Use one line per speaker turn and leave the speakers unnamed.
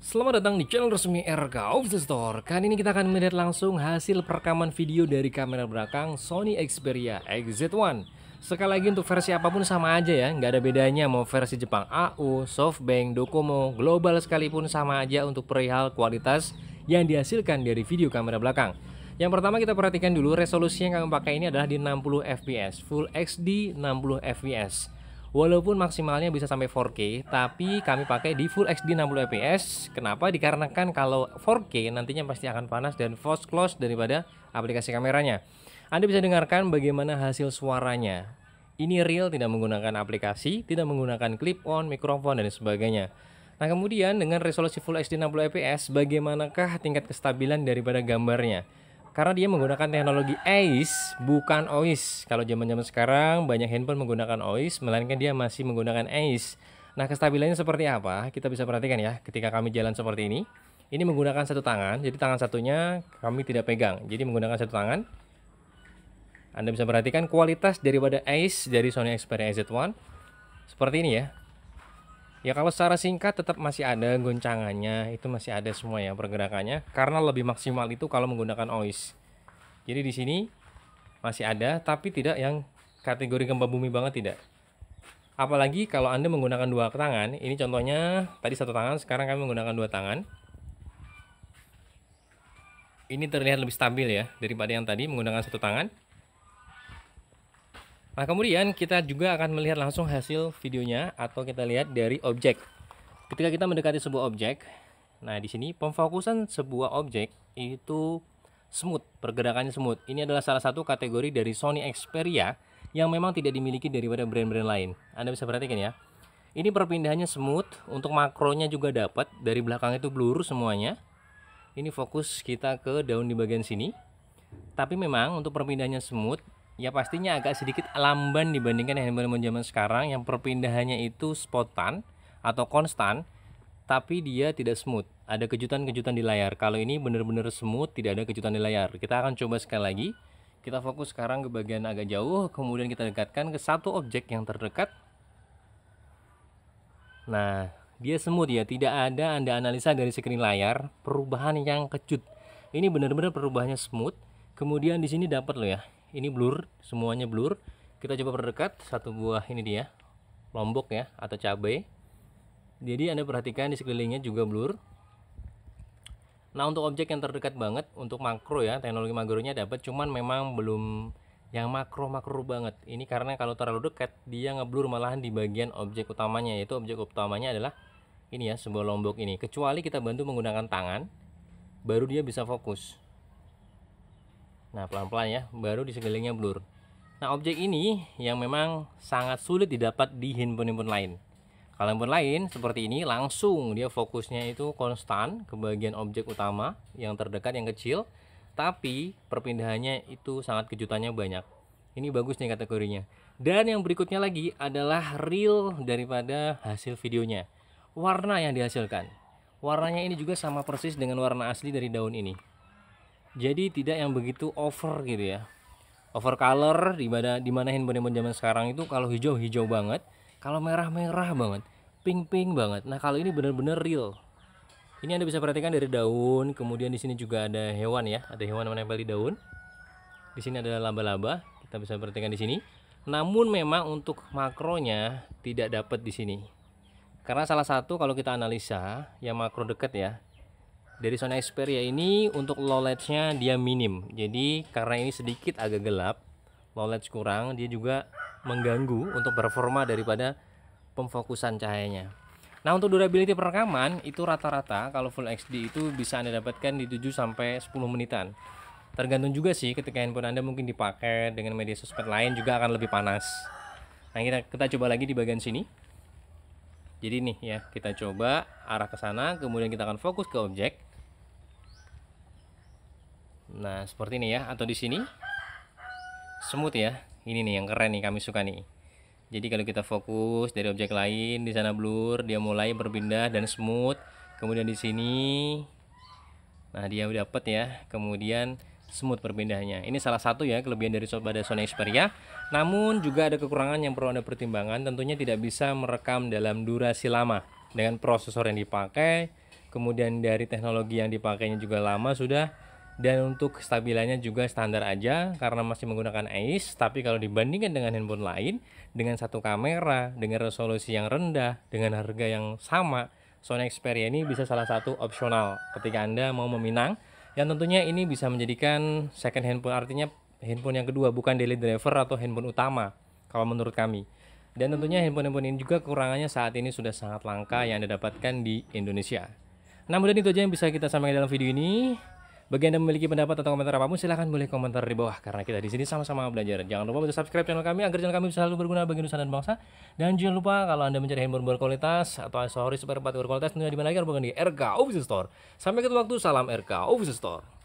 Selamat datang di channel resmi RK Official Store. Kali ini kita akan melihat langsung hasil perekaman video dari kamera belakang Sony Xperia XZ1. Sekali lagi untuk versi apapun sama aja ya, nggak ada bedanya mau versi Jepang AU, Softbank, Docomo, global sekalipun sama aja untuk perihal kualitas yang dihasilkan dari video kamera belakang. Yang pertama kita perhatikan dulu resolusi yang kami pakai ini adalah di 60 fps, Full HD 60 fps. Walaupun maksimalnya bisa sampai 4K, tapi kami pakai di Full HD 60 fps. Kenapa? Dikarenakan kalau 4K nantinya pasti akan panas dan fast close daripada aplikasi kameranya. Anda bisa dengarkan bagaimana hasil suaranya. Ini real, tidak menggunakan aplikasi, tidak menggunakan clip-on, mikrofon, dan sebagainya. Nah, kemudian dengan resolusi Full HD 60 fps, bagaimanakah tingkat kestabilan daripada gambarnya? Karena dia menggunakan teknologi AIS bukan OIS. Kalau zaman-zaman sekarang banyak handphone menggunakan OIS, melainkan dia masih menggunakan AIS. Nah, kestabilannya seperti apa? Kita bisa perhatikan ya, ketika kami jalan seperti ini. Ini menggunakan satu tangan, jadi tangan satunya kami tidak pegang. Jadi menggunakan satu tangan. Anda bisa perhatikan kualitas daripada AIS dari Sony Xperia XZ1 seperti ini ya. Ya kalau secara singkat tetap masih ada goncangannya, itu masih ada semua ya pergerakannya, karena lebih maksimal itu kalau menggunakan OIS. Jadi di sini masih ada, tapi tidak yang kategori gempa bumi banget, tidak. Apalagi kalau Anda menggunakan dua tangan, ini contohnya tadi satu tangan, sekarang kami menggunakan dua tangan. Ini terlihat lebih stabil ya daripada yang tadi menggunakan satu tangan. Nah, kemudian kita juga akan melihat langsung hasil videonya atau kita lihat dari objek. Ketika kita mendekati sebuah objek, nah di sini pemfokusan sebuah objek itu smooth, pergerakannya smooth. Ini adalah salah satu kategori dari Sony Xperia yang memang tidak dimiliki daripada brand-brand lain. Anda bisa perhatikan ya. Ini perpindahannya smooth, untuk makronya juga dapat, dari belakang itu blur semuanya. Ini fokus kita ke daun di bagian sini. Tapi memang untuk perpindahannya smooth, ya pastinya agak sedikit lamban dibandingkan handphone zaman sekarang yang perpindahannya itu spontan atau konstan, tapi dia tidak smooth. Ada kejutan-kejutan di layar. Kalau ini benar-benar smooth, tidak ada kejutan di layar. Kita akan coba sekali lagi. Kita fokus sekarang ke bagian agak jauh, kemudian kita dekatkan ke satu objek yang terdekat. Nah, dia smooth ya, tidak ada Anda analisa dari screen layar perubahan yang kejut. Ini benar-benar perubahannya smooth. Kemudian di sini dapat loh ya. Ini blur, semuanya blur. Kita coba perdekat, satu buah ini dia, lombok ya, atau cabai. Jadi Anda perhatikan di sekelilingnya juga blur. Nah, untuk objek yang terdekat banget, untuk makro ya, teknologi makronya dapat, cuman memang belum yang makro-makro banget. Ini karena kalau terlalu dekat, dia ngeblur malahan di bagian objek utamanya, yaitu objek utamanya adalah ini ya, sebuah lombok ini. Kecuali kita bantu menggunakan tangan, baru dia bisa fokus. Nah, pelan-pelan ya, baru di sekelilingnya blur. Nah, objek ini yang memang sangat sulit didapat di handphone-handphone lain. Kalau handphone lain seperti ini, langsung dia fokusnya itu konstan ke bagian objek utama yang terdekat, yang kecil, tapi perpindahannya itu sangat kejutannya banyak. Ini bagus nih kategorinya. Dan yang berikutnya lagi adalah real daripada hasil videonya. Warna yang dihasilkan. Warnanya ini juga sama persis dengan warna asli dari daun ini. Jadi tidak yang begitu over gitu ya, over color, dimana handphone zaman sekarang itu kalau hijau banget, kalau merah banget, pink banget. Nah, kalau ini benar-benar real. Ini Anda bisa perhatikan dari daun, kemudian di sini juga ada hewan ya, ada hewan menempel di daun. Di sini ada laba-laba, kita bisa perhatikan di sini. Namun memang untuk makronya tidak dapat di sini. Karena salah satu kalau kita analisa yang makro dekat ya, dari Sony Xperia ini untuk low light-nya dia minim. Jadi karena ini sedikit agak gelap, low light kurang, dia juga mengganggu untuk performa daripada pemfokusan cahayanya. Nah, untuk durability perekaman itu rata-rata kalau Full HD itu bisa Anda dapatkan di 7 sampai 10 menitan. Tergantung juga sih, ketika handphone Anda mungkin dipakai dengan media sosmed lain juga akan lebih panas. Nah, kita coba lagi di bagian sini. Jadi nih ya, kita coba arah ke sana, kemudian kita akan fokus ke objek. Nah, seperti ini ya, atau di sini smooth ya. Ini nih yang keren nih, kami suka nih. Jadi kalau kita fokus dari objek lain, di sana blur, dia mulai berpindah dan smooth. Kemudian di sini, nah dia udah dapet ya. Kemudian smooth perpindahannya. Ini salah satu ya kelebihan dari pada Sony Xperia. Namun juga ada kekurangan yang perlu Anda pertimbangkan. Tentunya tidak bisa merekam dalam durasi lama dengan prosesor yang dipakai, kemudian dari teknologi yang dipakainya juga lama sudah, dan untuk stabilannya juga standar aja karena masih menggunakan AIS. Tapi kalau dibandingkan dengan handphone lain dengan satu kamera, dengan resolusi yang rendah, dengan harga yang sama, Sony Xperia ini bisa salah satu opsional ketika Anda mau meminang, yang tentunya ini bisa menjadikan second handphone, artinya handphone yang kedua, bukan daily driver atau handphone utama kalau menurut kami. Dan tentunya handphone-handphone ini juga kekurangannya saat ini sudah sangat langka yang Anda dapatkan di Indonesia. Nah, mudah itu aja yang bisa kita sampaikan dalam video ini. Bagi Anda memiliki pendapat atau komentar apapun, silahkan boleh komentar di bawah karena kita di sini sama-sama belajar. Jangan lupa untuk subscribe channel kami agar channel kami bisa selalu berguna bagi nusa dan bangsa. Dan jangan lupa kalau Anda mencari handphone berkualitas atau aksesoris spare part berkualitas, tentunya di mana lagi? Bukan di RK Official Store. Sampai ketemu waktu, salam RK Official Store.